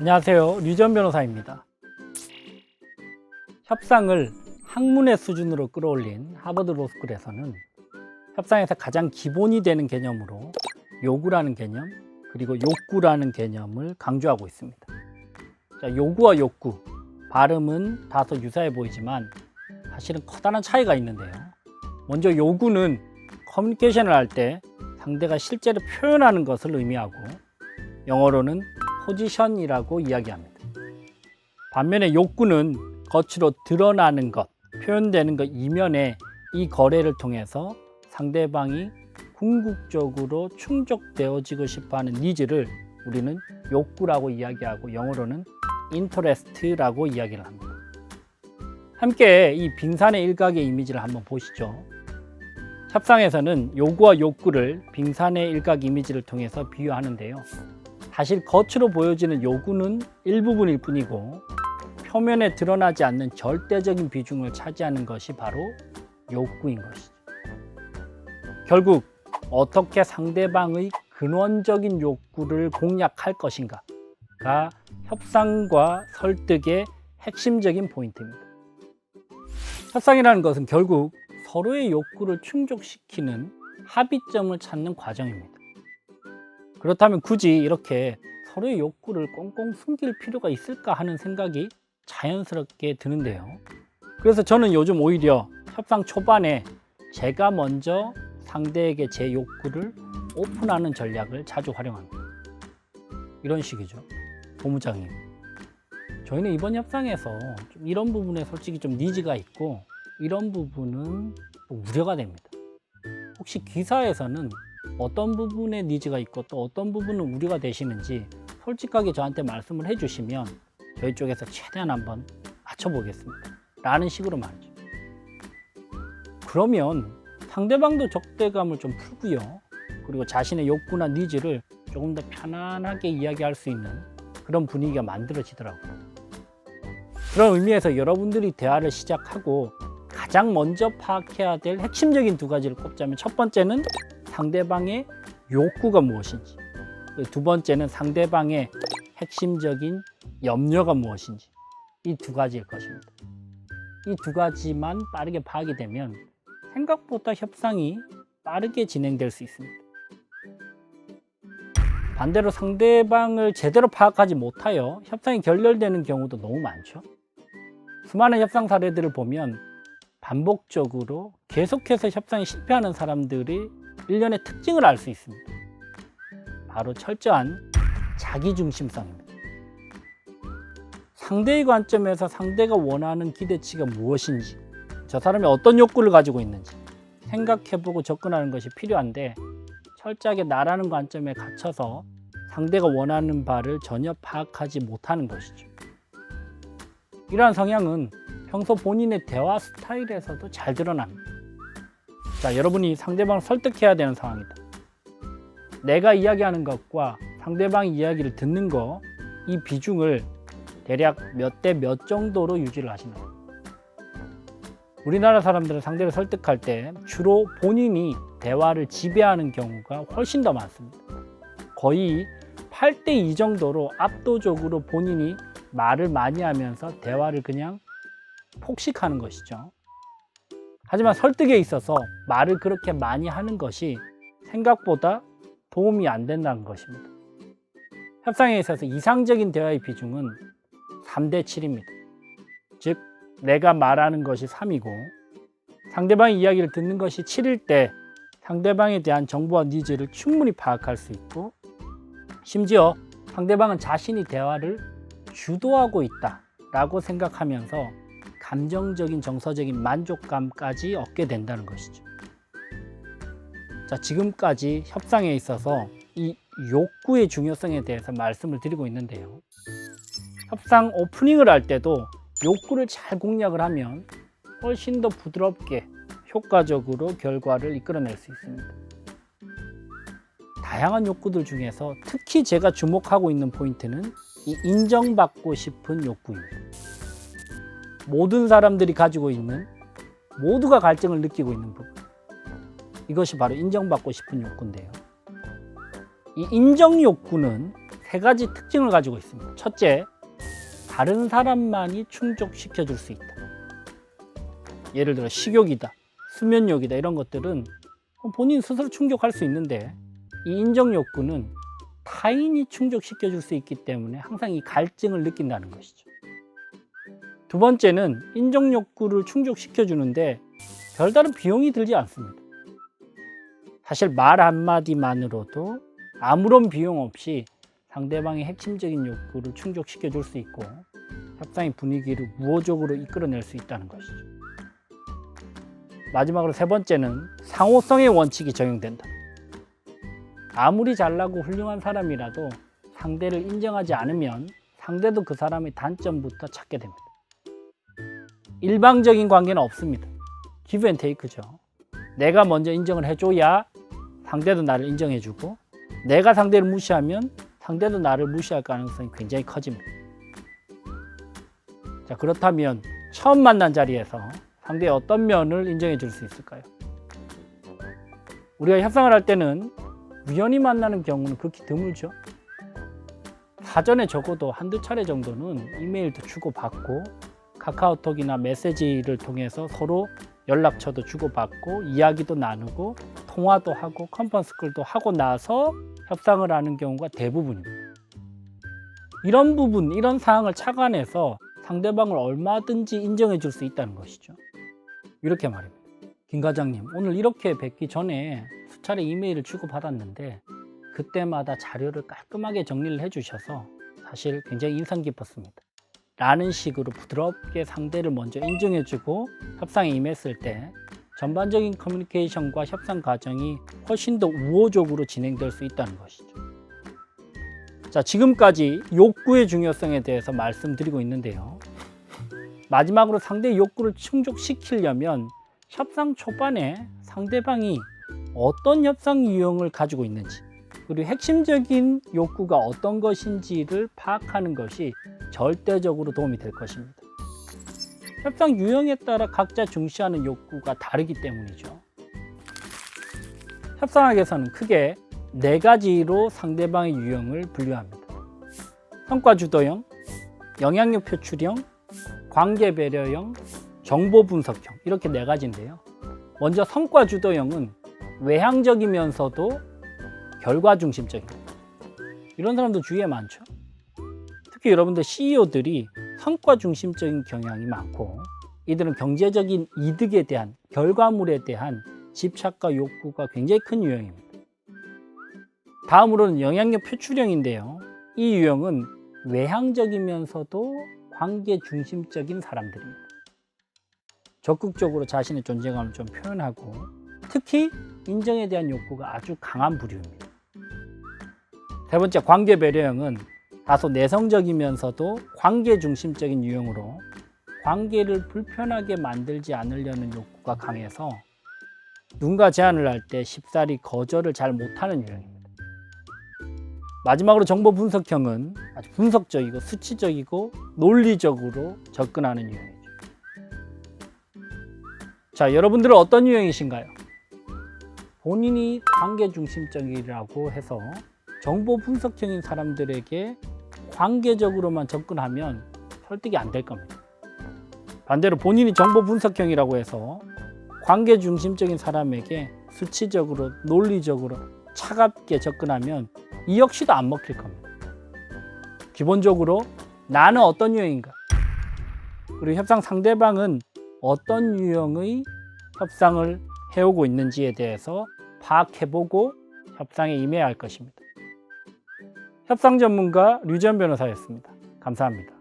안녕하세요. 류지원 변호사입니다. 협상을 학문의 수준으로 끌어올린 하버드 로스쿨에서는 협상에서 가장 기본이 되는 개념으로 요구라는 개념, 그리고 욕구라는 개념을 강조하고 있습니다. 자, 요구와 욕구, 발음은 다소 유사해 보이지만 사실은 커다란 차이가 있는데요. 먼저 요구는 커뮤니케이션을 할 때 상대가 실제로 표현하는 것을 의미하고 영어로는 포지션이라고 이야기합니다. 반면에 욕구는 겉으로 드러나는 것, 표현되는 것 이면에 이 거래를 통해서 상대방이 궁극적으로 충족되어지고 싶어하는 니즈를 우리는 욕구라고 이야기하고 영어로는 interest라고 이야기를 합니다. 함께 이 빙산의 일각의 이미지를 한번 보시죠. 협상에서는 요구와 욕구를 빙산의 일각 이미지를 통해서 비유하는데요. 사실 겉으로 보여지는 요구는 일부분일 뿐이고 표면에 드러나지 않는 절대적인 비중을 차지하는 것이 바로 욕구인 것이죠. 결국 어떻게 상대방의 근원적인 욕구를 공략할 것인가가 협상과 설득의 핵심적인 포인트입니다. 협상이라는 것은 결국 서로의 욕구를 충족시키는 합의점을 찾는 과정입니다. 그렇다면 굳이 이렇게 서로의 욕구를 꽁꽁 숨길 필요가 있을까 하는 생각이 자연스럽게 드는데요. 그래서 저는 요즘 오히려 협상 초반에 제가 먼저 상대에게 제 욕구를 오픈하는 전략을 자주 활용합니다. 이런 식이죠. 본부장님, 저희는 이번 협상에서 좀 이런 부분에 솔직히 좀 니즈가 있고 이런 부분은 우려가 됩니다. 혹시 기사에서는 어떤 부분에 니즈가 있고 또 어떤 부분은 우려가 되시는지 솔직하게 저한테 말씀을 해주시면 저희 쪽에서 최대한 한번 맞춰보겠습니다. 라는 식으로 말이죠. 그러면 상대방도 적대감을 좀 풀고요. 그리고 자신의 욕구나 니즈를 조금 더 편안하게 이야기할 수 있는 그런 분위기가 만들어지더라고요. 그런 의미에서 여러분들이 대화를 시작하고 가장 먼저 파악해야 될 핵심적인 두 가지를 꼽자면 첫 번째는 상대방의 욕구가 무엇인지, 두 번째는 상대방의 핵심적인 염려가 무엇인지, 이 두 가지일 것입니다. 이 두 가지만 빠르게 파악이 되면 생각보다 협상이 빠르게 진행될 수 있습니다. 반대로 상대방을 제대로 파악하지 못하여 협상이 결렬되는 경우도 너무 많죠. 수많은 협상 사례들을 보면 반복적으로 계속해서 협상이 실패하는 사람들이 일련의 특징을 알 수 있습니다. 바로 철저한 자기중심성입니다. 상대의 관점에서 상대가 원하는 기대치가 무엇인지, 저 사람이 어떤 욕구를 가지고 있는지 생각해보고 접근하는 것이 필요한데 철저하게 나라는 관점에 갇혀서 상대가 원하는 바를 전혀 파악하지 못하는 것이죠. 이러한 성향은 평소 본인의 대화 스타일에서도 잘 드러납니다. 자, 여러분이 상대방을 설득해야 되는 상황이다. 내가 이야기하는 것과 상대방의 이야기를 듣는 거, 이 비중을 대략 몇 대 몇 정도로 유지를 하시나요? 우리나라 사람들은 상대를 설득할 때 주로 본인이 대화를 지배하는 경우가 훨씬 더 많습니다. 거의 8대 2 정도로 압도적으로 본인이 말을 많이 하면서 대화를 그냥 폭식하는 것이죠. 하지만 설득에 있어서 말을 그렇게 많이 하는 것이 생각보다 도움이 안 된다는 것입니다. 협상에 있어서 이상적인 대화의 비중은 3대 7입니다. 즉, 내가 말하는 것이 3이고 상대방의 이야기를 듣는 것이 7일 때 상대방에 대한 정보와 니즈를 충분히 파악할 수 있고 심지어 상대방은 자신이 대화를 주도하고 있다라고 생각하면서 감정적인 정서적인 만족감까지 얻게 된다는 것이죠. 자, 지금까지 협상에 있어서 이 욕구의 중요성에 대해서 말씀을 드리고 있는데요. 협상 오프닝을 할 때도 욕구를 잘 공략을 하면 훨씬 더 부드럽게 효과적으로 결과를 이끌어낼 수 있습니다. 다양한 욕구들 중에서 특히 제가 주목하고 있는 포인트는 이 인정받고 싶은 욕구입니다. 모든 사람들이 가지고 있는, 모두가 갈증을 느끼고 있는 부분, 이것이 바로 인정받고 싶은 욕구인데요. 이 인정 욕구는 세 가지 특징을 가지고 있습니다. 첫째, 다른 사람만이 충족시켜 줄 수 있다. 예를 들어 식욕이다, 수면욕이다 이런 것들은 본인 스스로 충족할 수 있는데 이 인정 욕구는 타인이 충족시켜 줄 수 있기 때문에 항상 이 갈증을 느낀다는 것이죠. 두 번째는 인정 욕구를 충족시켜 주는데 별다른 비용이 들지 않습니다. 사실 말 한마디만으로도 아무런 비용 없이 상대방의 핵심적인 욕구를 충족시켜 줄 수 있고 협상의 분위기를 우호적으로 이끌어낼 수 있다는 것이죠. 마지막으로 세 번째는 상호성의 원칙이 적용된다. 아무리 잘나고 훌륭한 사람이라도 상대를 인정하지 않으면 상대도 그 사람의 단점부터 찾게 됩니다. 일방적인 관계는 없습니다. 기브 앤 테이크죠. 내가 먼저 인정을 해줘야 상대도 나를 인정해주고 내가 상대를 무시하면 상대도 나를 무시할 가능성이 굉장히 커집니다. 자, 그렇다면 처음 만난 자리에서 상대의 어떤 면을 인정해 줄 수 있을까요? 우리가 협상을 할 때는 우연히 만나는 경우는 극히 드물죠. 사전에 적어도 한두 차례 정도는 이메일도 주고받고 카카오톡이나 메시지를 통해서 서로 연락처도 주고받고 이야기도 나누고 통화도 하고 컨퍼런스 콜도 하고 나서 협상을 하는 경우가 대부분입니다. 이런 부분, 이런 사항을 착안해서 상대방을 얼마든지 인정해 줄 수 있다는 것이죠. 이렇게 말입니다. 김 과장님, 오늘 이렇게 뵙기 전에 수차례 이메일을 주고받았는데 그때마다 자료를 깔끔하게 정리를 해주셔서 사실 굉장히 인상 깊었습니다. 라는 식으로 부드럽게 상대를 먼저 인정해주고 협상에 임했을 때 전반적인 커뮤니케이션과 협상 과정이 훨씬 더 우호적으로 진행될 수 있다는 것이죠. 자, 지금까지 욕구의 중요성에 대해서 말씀드리고 있는데요. 마지막으로 상대의 욕구를 충족시키려면 협상 초반에 상대방이 어떤 협상 유형을 가지고 있는지 그리고 핵심적인 욕구가 어떤 것인지를 파악하는 것이 절대적으로 도움이 될 것입니다. 협상 유형에 따라 각자 중시하는 욕구가 다르기 때문이죠. 협상학에서는 크게 4가지로 상대방의 유형을 분류합니다. 성과 주도형, 영향력 표출형, 관계 배려형, 정보 분석형 이렇게 4가지인데요. 먼저 성과 주도형은 외향적이면서도 결과 중심적입니다. 이런 사람도 주위에 많죠. 특히 여러분들 CEO들이 성과 중심적인 경향이 많고 이들은 경제적인 이득에 대한 결과물에 대한 집착과 욕구가 굉장히 큰 유형입니다. 다음으로는 영향력 표출형인데요. 이 유형은 외향적이면서도 관계 중심적인 사람들입니다. 적극적으로 자신의 존재감을 좀 표현하고 특히 인정에 대한 욕구가 아주 강한 부류입니다. 세 번째 관계 배려형은 다소 내성적이면서도 관계 중심적인 유형으로 관계를 불편하게 만들지 않으려는 욕구가 강해서 누군가 제안을 할 때 쉽사리 거절을 잘 못하는 유형입니다. 마지막으로 정보 분석형은 아주 분석적이고 수치적이고 논리적으로 접근하는 유형이죠. 자, 여러분들은 어떤 유형이신가요? 본인이 관계 중심적이라고 해서 정보 분석형인 사람들에게 관계적으로만 접근하면 설득이 안 될 겁니다. 반대로 본인이 정보 분석형이라고 해서 관계 중심적인 사람에게 수치적으로 논리적으로 차갑게 접근하면 이 역시도 안 먹힐 겁니다. 기본적으로 나는 어떤 유형인가? 그리고 협상 상대방은 어떤 유형의 협상을 해오고 있는지에 대해서 파악해보고 협상에 임해야 할 것입니다. 협상 전문가 류지연 변호사였습니다. 감사합니다.